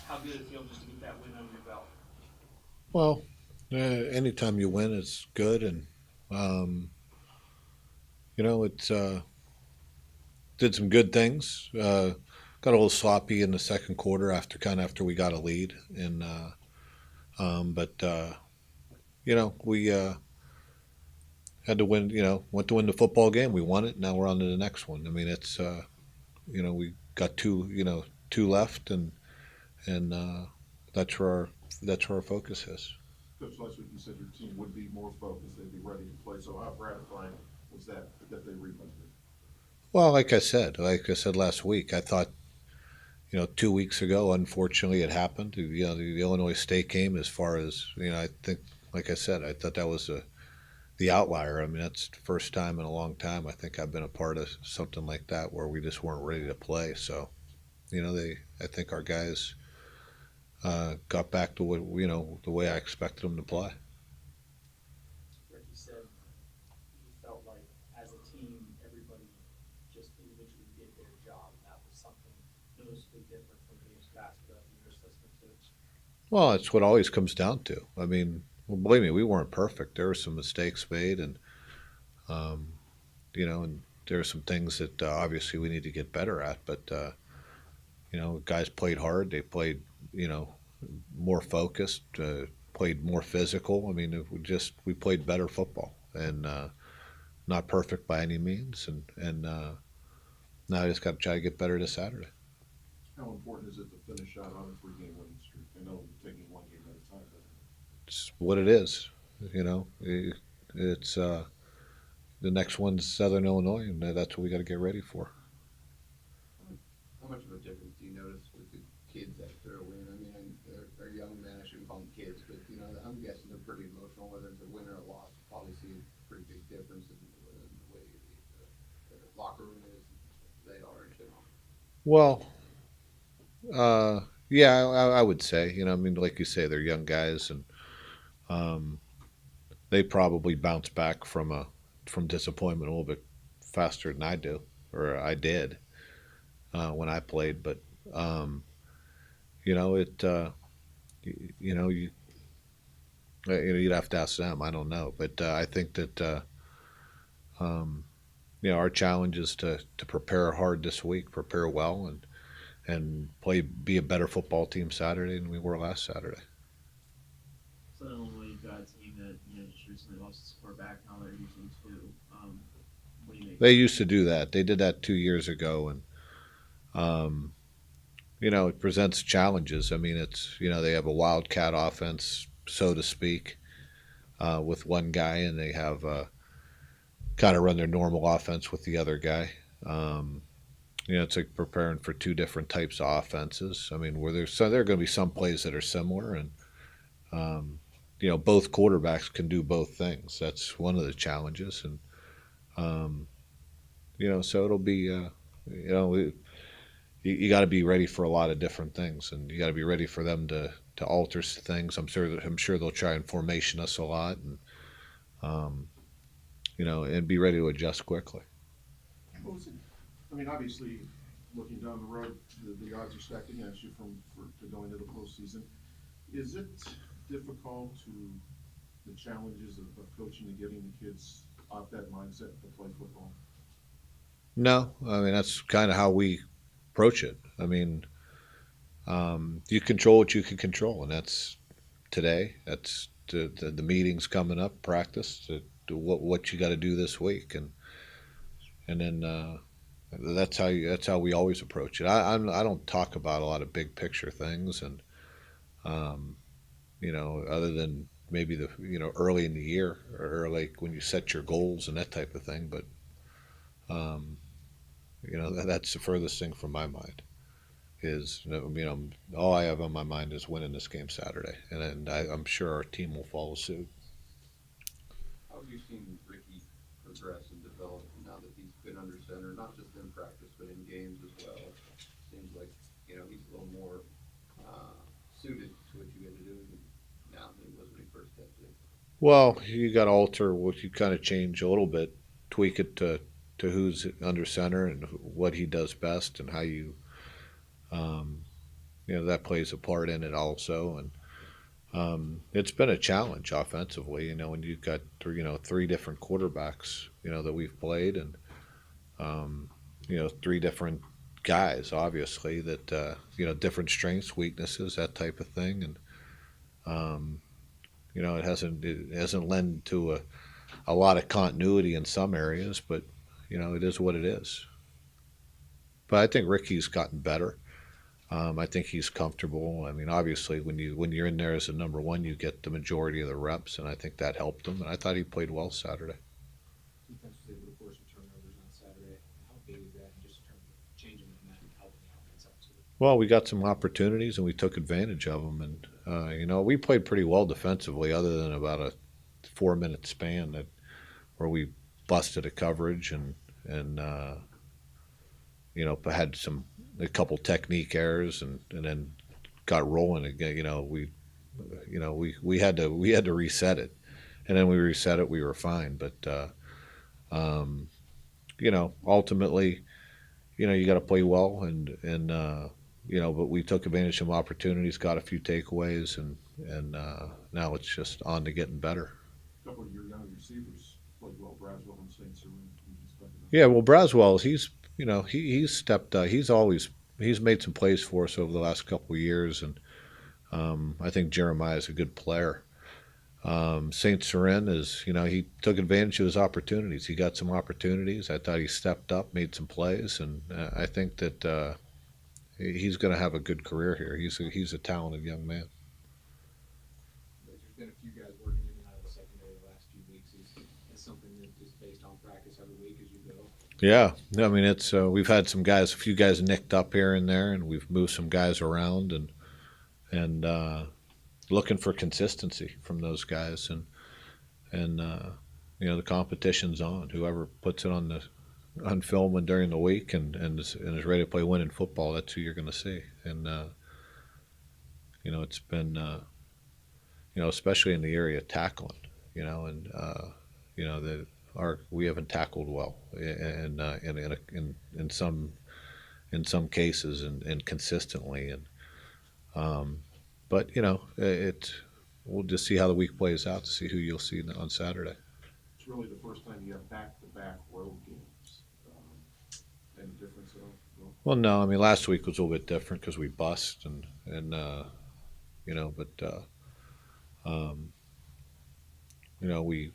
how good it feels just to get that win under your belt? Well, anytime you win, it's good, and um, it's did some good things. Got a little sloppy in the second quarter after we got a lead, and but we had to win. Went to win the football game. We won it. Now we're on to the next one. I mean, it's we got two left, and that's where our focus is. Coach, last week you said your team would be more focused, they'd be ready to play. So how gratifying was that they revisited? Well, like I said last week, I thought 2 weeks ago, unfortunately, it happened. The Illinois State game. As far as I think, like I said, I thought that was the outlier. I mean, that's the first time in a long time I think I've been a part of something like that where we just weren't ready to play. So I think our guys got back to what the way I expected them to play. Rick, you said you felt like as a team, everybody just individually did their job, and that was something noticeably different from games past in your system too. Well, it's what always comes down to. I mean, well, believe me, we weren't perfect. There were some mistakes made, um, and there are some things that obviously we need to get better at. But guys played hard. They played, you know, more focused, played more physical. I mean, we played better football, and not perfect by any means. And now I just got to try to get better this Saturday. How important is it to finish out on a three-game winning streak? I know taking one game at a time, but It's what it is. It's the next one's Southern Illinois, and that's what we got to get ready for. How much of a difference do you notice with the kids after a win? I mean, they're young men. I shouldn't call them kids, but I'm guessing they're pretty emotional, whether it's a win or a loss. You probably see a pretty big difference in the way the locker room is. They are in general. Well, yeah, I would say. I mean, like you say, they're young guys, and um, they probably bounce back from disappointment a little bit faster than I do, or I did when I played. But um, it you know you'd have to ask them. I don't know, but I think that um, our challenge is to prepare hard this week, prepare well, be a better football team Saturday than we were last Saturday. So Illinois, you've got a team that just recently lost its quarterback. Now they're using two. What do you make They of that? used to do that. They did that 2 years ago, and um, it presents challenges. I mean, they have a wildcat offense, so to speak, with one guy, and they have kind of run their normal offense with the other guy. Um, it's like preparing for two different types of offenses. I mean, there are going to be some plays that are similar, and um, both quarterbacks can do both things. That's one of the challenges, and um, so it'll be, you know, you got to be ready for a lot of different things, and you got to be ready for them to alter things. I'm sure they'll try and formation us a lot, um, and be ready to adjust quickly. what was it? I mean, obviously, looking down the road, the odds are stacked against you to go into the postseason. Is it difficult to the challenges of coaching and getting the kids off that mindset to play football? No, I mean that's kind of how we approach it. I mean, you control what you can control, and that's today. That's the meetings coming up, practice, to what you got to do this week, and then that's how we always approach it. I don't talk about a lot of big picture things, and um, other than maybe the early in the year or like when you set your goals and that type of thing. But um, that's the furthest thing from my mind. Is all I have on my mind is winning this game Saturday, and I'm sure our team will follow suit. How have you seen Ricky progress and develop now that he's been under center, not just in practice but in games as well? Seems like he's a little more suited to what you got to do now than he was when he first stepped in. Well, you got to alter what you kind of change a little bit, tweak it to who's under center and what he does best, and how you um, that plays a part in it also. And it's been a challenge offensively. When you've got three different quarterbacks, that we've played, and three different guys, obviously that different strengths, weaknesses, that type of thing, and it hasn't led to a lot of continuity in some areas, but it is what it is. But I think Ricky's gotten better. I think he's comfortable. I mean, obviously, when you're in there as a number one, you get the majority of the reps, and I think that helped him. And I thought he played well Saturday. Defense was able to force some turnovers on Saturday. How big is that, just in terms of changing the momentum, helping the offense out too? Well, we got some opportunities, and we took advantage of them. And we played pretty well defensively, other than about a 4-minute span where we busted a coverage and had a couple technique errors, and then got rolling again. We had to reset it, and then we reset it. We were fine, but ultimately, you got to play well, and but we took advantage of some opportunities, got a few takeaways, and now it's just on to getting better. A couple of your young receivers played well, Braswell and St. Cyr. Yeah, well, Braswell, he's stepped up. He's made some plays for us over the last couple of years, and I think Jeremiah's a good player. St. Cyrin he took advantage of his opportunities. He got some opportunities. I thought he stepped up, made some plays, and I think that he's going to have a good career here. He's a talented young man. There's been a few guys working in and out of the secondary the last few weeks. Is something that is based on practice every week as you go? Yeah, I mean it's we've had a few guys nicked up here and there, and we've moved some guys around, and looking for consistency from those guys, and the competition's on. Whoever puts it on film and during the week and is ready to play winning football, that's who you're going to see. And it's been especially in the area of tackling, and we haven't tackled well, and in some cases and consistently, and but we'll just see how the week plays out to see who you'll see on Saturday. It's really the first time you have back-to-back road games. Any difference at all? No? Well, no, I mean last week was a little bit different because we bust and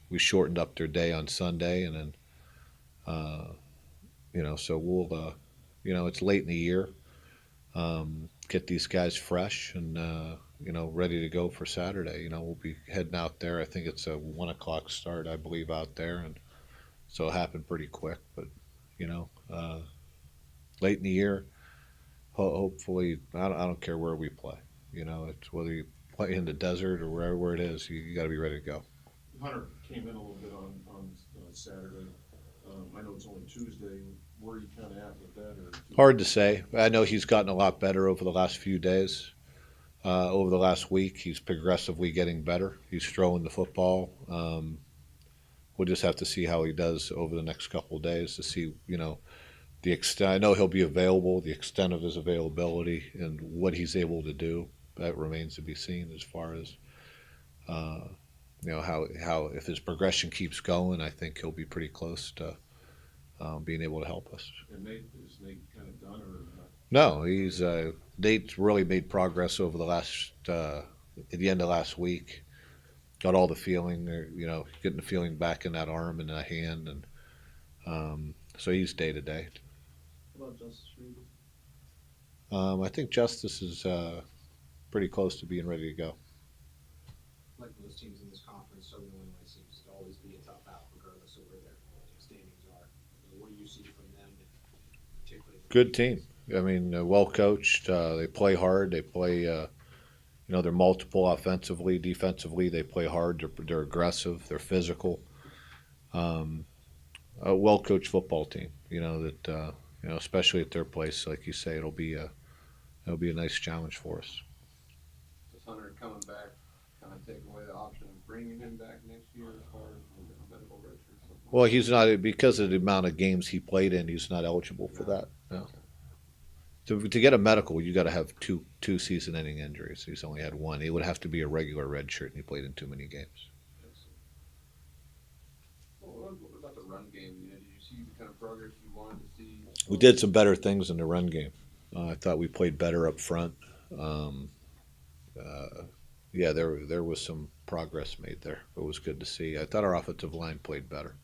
we shortened up their day on Sunday, and then so we'll it's late in the year, get these guys fresh and ready to go for Saturday. We'll be heading out there. I think it's a 1:00 start, I believe, out there, and so it happened pretty quick. But late in the year, hopefully, I don't care where we play. It's whether you play in the desert or wherever it is, you got to be ready to go. Hunter came in a little bit on Saturday. I know it's only Tuesday. Where are you kind of at with that? Hard to say. I know he's gotten a lot better over the last few days. Over the last week, he's progressively getting better. He's throwing the football. We'll just have to see how he does over the next couple of days to see, the extent. I know he'll be available. The extent of his availability and what he's able to do, that remains to be seen. As far as how if his progression keeps going, I think he'll be pretty close to being able to help us. And is Nate kind of done or not? No, Nate's really made progress over the last at the end of last week. Got all the feeling, getting the feeling back in that arm and that hand, and so he's day to day. What about Justice Reed? I think Justice is pretty close to being ready to go. Like most teams in this conference, Southern Illinois seems to always be a tough out, regardless of where their standings are. What do you see from them, particularly? Good team. I mean, well coached. They play hard. They play. They're multiple offensively, defensively. They play hard. They're aggressive. They're physical. A well coached football team. That especially at their place, like you say, it'll be a nice challenge for us. Does Hunter coming back kind of take away the option of bringing him back next year as far as medical redshirt or something? Well, he's not, because of the amount of games he played in. He's not eligible for that. No. To get a medical, you got to have two season-ending injuries. He's only had one. He would have to be a regular red shirt, and he played in too many games. Well, what about the run game? You know, did you see the kind of progress you wanted to see? We did some better things in the run game. I thought we played better up front. Yeah, there was some progress made there. It was good to see. I thought our offensive line played better.